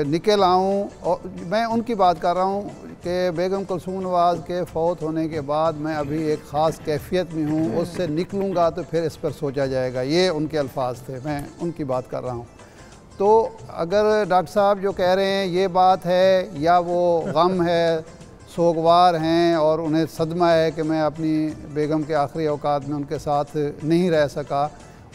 निकल आऊँ। और मैं उनकी बात कर रहा हूँ कि बेगम कुलसूम नवाज़ के फौत होने के बाद मैं अभी एक ख़ास कैफियत में हूँ, उससे निकलूँगा तो फिर इस पर सोचा जाएगा, ये उनके अल्फाज थे, मैं उनकी बात कर रहा हूँ। तो अगर डॉक्टर साहब जो कह रहे हैं ये बात है या वो गम है, सोगवार हैं और उन्हें सदमा है कि मैं अपनी बेगम के आखिरी औकात में उनके साथ नहीं रह सका,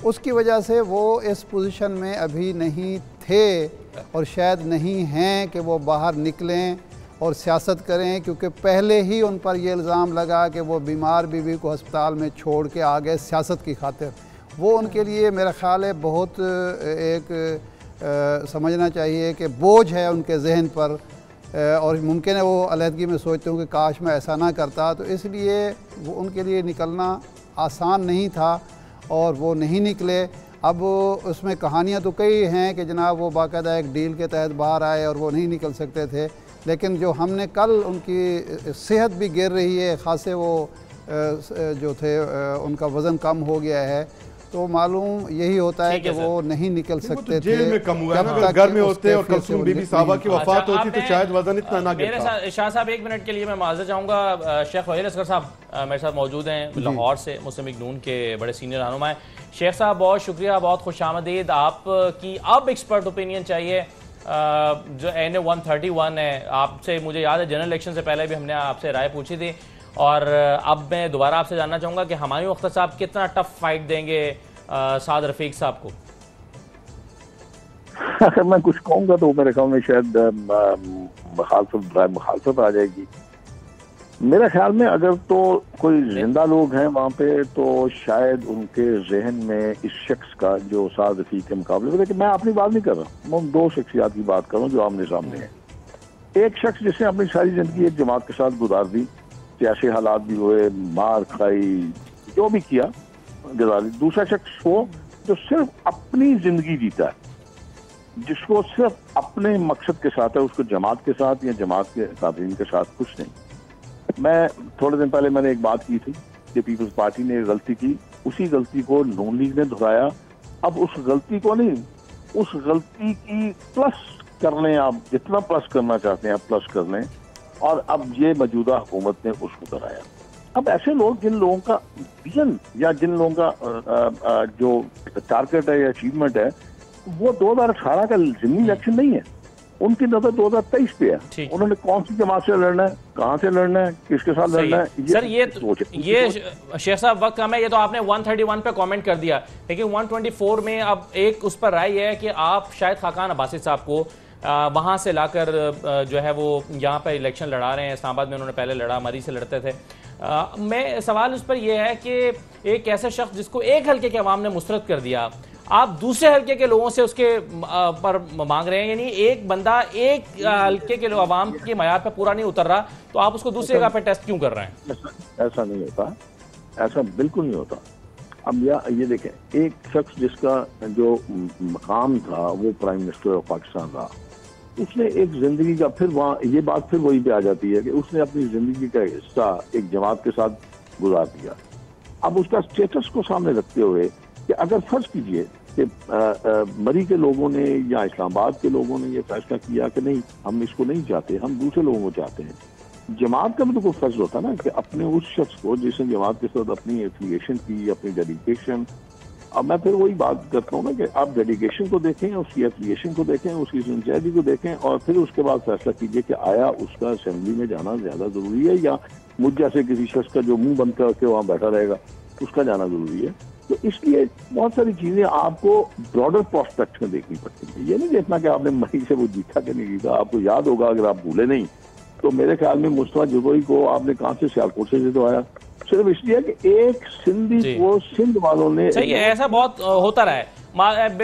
उसकी वजह से वो इस पोजीशन में अभी नहीं थे और शायद नहीं हैं कि वो बाहर निकलें और सियासत करें, क्योंकि पहले ही उन पर यह इल्ज़ाम लगा कि वो बीमार बीवी को अस्पताल में छोड़ के आ गए सियासत की खातिर। वो उनके लिए मेरा ख़्याल है बहुत एक समझना चाहिए कि बोझ है उनके जहन पर, और मुमकिन है वो अलहदगी में सोचते हूँ कि काश मैं ऐसा ना करता। तो इसलिए वो उनके लिए निकलना आसान नहीं था और वो नहीं निकले। अब उसमें कहानियाँ तो कई हैं कि जनाब वो बाकायदा एक डील के तहत बाहर आए और वो नहीं निकल सकते थे, लेकिन जो हमने कल उनकी सेहत भी गिर रही है, ख़ासे वो जो थे उनका वज़न कम हो गया है, तो मालूम यही होता है कि वो नहीं निकल सकते थे। जेल में कम हुआ है ना, अगर घर में होते और कलसूम बीबी साहबा की वफात होती तो शायद वजन इतना ना गिरता। मेरे साथ शाह साहब 1 मिनट के लिए मैं माजर चाहूँगा। शेख वहीद असगर साहब मेरे साथ मौजूद हैं, लाहौर से मुस्लिम लीग नून के बड़े सीनियर रहनुमा हैं। शेख साहब बहुत शुक्रिया, बहुत खुशामदीद। आपकी अब एक्सपर्ट ओपिनियन चाहिए। जो NA 131 है, आपसे मुझे याद है जनरल इलेक्शन से पहले भी हमने आपसे राय पूछी थी, और अब मैं दोबारा आपसे जानना चाहूँगा कि हुमायूं अख्तर साहब कितना टफ फाइट देंगे साद रफीक साहब को। अगर मैं कुछ कहूँगा तो मेरे ख्याल में शायद मुखालफत आ जाएगी। मेरे ख्याल में अगर तो कोई जिंदा लोग हैं वहाँ पे तो शायद उनके जहन में इस शख्स का जो साद रफीक के मुकाबले में, मैं अपनी बात नहीं कर रहा, मैं 2 शख्सियात की बात कर रहा हूँ जो आमने सामने है। एक शख्स जिसने अपनी सारी जिंदगी एक जमात के साथ गुजार दी, सियासी हालात भी हुए, मार खाई, जो भी किया गुजारी। दूसरा शख्स वो जो सिर्फ अपनी जिंदगी जीता है, जिसको सिर्फ अपने मकसद के साथ है, उसको जमात के साथ या जमात के काबिन के साथ कुछ नहीं। मैं थोड़े दिन पहले मैंने एक बात की थी कि पीपल्स पार्टी ने गलती की, उसी गलती को नून लीग ने दोहराया। अब उस गलती को नहीं, उस गलती की प्लस कर लें, आप जितना प्लस करना चाहते हैं आप प्लस कर लें, और अब ये मौजूदा हुकूमत ने उसको कराया। अब ऐसे लोग जिन लोगों का विजन या जिन लोगों का जो टारगेट है या अचीवमेंट है वो 2018 का ज़िमनी इलेक्शन नहीं है, उनकी नजर 2023 पे है। उन्होंने कौन सी जमात से लड़ना है, कहां से लड़ना है, किसके साथ लड़ना है, सर ये शेख साहब वक्त कम है, ये तो आपने 131 पे कमेंट कर दिया, लेकिन 124 में अब एक उस पर राय है कि आप शायद खाकान अब्बासी साहब को वहां से लाकर जो है वो यहाँ पर इलेक्शन लड़ा रहे हैं। इस्लामाबाद में उन्होंने पहले लड़ा, मरी से लड़ते थे। मैं सवाल उस पर यह है कि एक ऐसे शख्स जिसको एक हल्के के अवाम ने मुस्तरद कर दिया, आप दूसरे हल्के के लोगों से उसके पर मांग रहे हैं, यानी एक बंदा एक हल्के के लोग अवाम के मयार पर पूरा नहीं उतर रहा, तो आप उसको दूसरी जगह पर टेस्ट क्यों कर रहे हैं? ऐसा नहीं होता, ऐसा बिल्कुल नहीं होता। अब ये देखें, एक शख्स जिसका जो मकाम था वो प्राइम मिनिस्टर ऑफ पाकिस्तान रहा, उसने एक जिंदगी का फिर वहाँ ये बात फिर वही पे आ जाती है कि उसने अपनी जिंदगी का हिस्सा एक जमात के साथ गुजार दिया। अब उसका स्टेटस को सामने रखते हुए कि अगर फर्ज कीजिए कि मरी के लोगों ने या इस्लामाबाद के लोगों ने ये फैसला किया कि नहीं हम इसको नहीं चाहते, हम दूसरे लोगों को चाहते हैं, जमात का भी तो कोई फर्ज होता ना कि अपने उस शख्स को जिसने जमात के साथ अपनी एफिलिएशन की, अपनी डेडिकेशन। अब मैं फिर वही बात करता हूँ ना कि आप डेडिकेशन को देखें, उसकी एफिलिएशन को देखें, उसकी सिंसियरिटी को देखें, और फिर उसके बाद फैसला कीजिए कि आया उसका असेंबली में जाना ज्यादा जरूरी है या मुझ जैसे किसी शख्स का जो मुंह बंद करके वहाँ बैठा रहेगा उसका जाना जरूरी है। तो इसलिए बहुत सारी चीजें आपको ब्रॉडर प्रोस्पेक्ट में देखनी पड़ती है। ये नहीं देखना कि आपने मरी से वो जीता कि नहीं जीता। आपको याद होगा, अगर आप भूले नहीं तो मेरे ख्याल में मुस्तफा जबोई को आपने कहाँ से, सियालकोट से जितवाया, सिर्फ इसलिए कि एक सिंधी को सिंध वालों ने। सही है, ऐसा बहुत होता रहा है।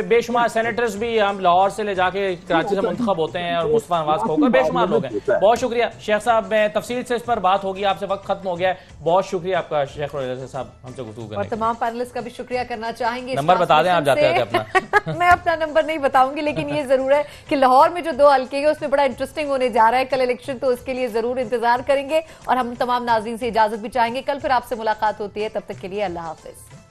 बेशुमार सेनेटर्स भी हम लाहौर से ले जाके कराची से मुंतखब होते हैं और मुस्तफा नवाज को होकर बेशुमार लोग हैं। बहुत शुक्रिया शेख साहब, मैं तफसील से इस पर बात होगी आपसे, वक्त खत्म हो गया है। बहुत शुक्रिया आपका शेख साहब हमसे गुफ्तगू करने। और तमाम पैनलिस्ट का भी शुक्रिया करना चाहेंगे। नंबर बता दें आप जाते हैं अपना। मैं अपना नंबर नहीं बताऊंगी, लेकिन ये जरूर है कि लाहौर में जो 2 हल्के है उसमें बड़ा इंटरेस्टिंग होने जा रहा है कल इलेक्शन, तो उसके लिए जरूर इंतजार करेंगे। और हम तमाम नाज़रीन से इजाजत भी चाहेंगे। कल फिर आपसे मुलाकात होती है, तब तक के लिए अल्लाह हाफिज।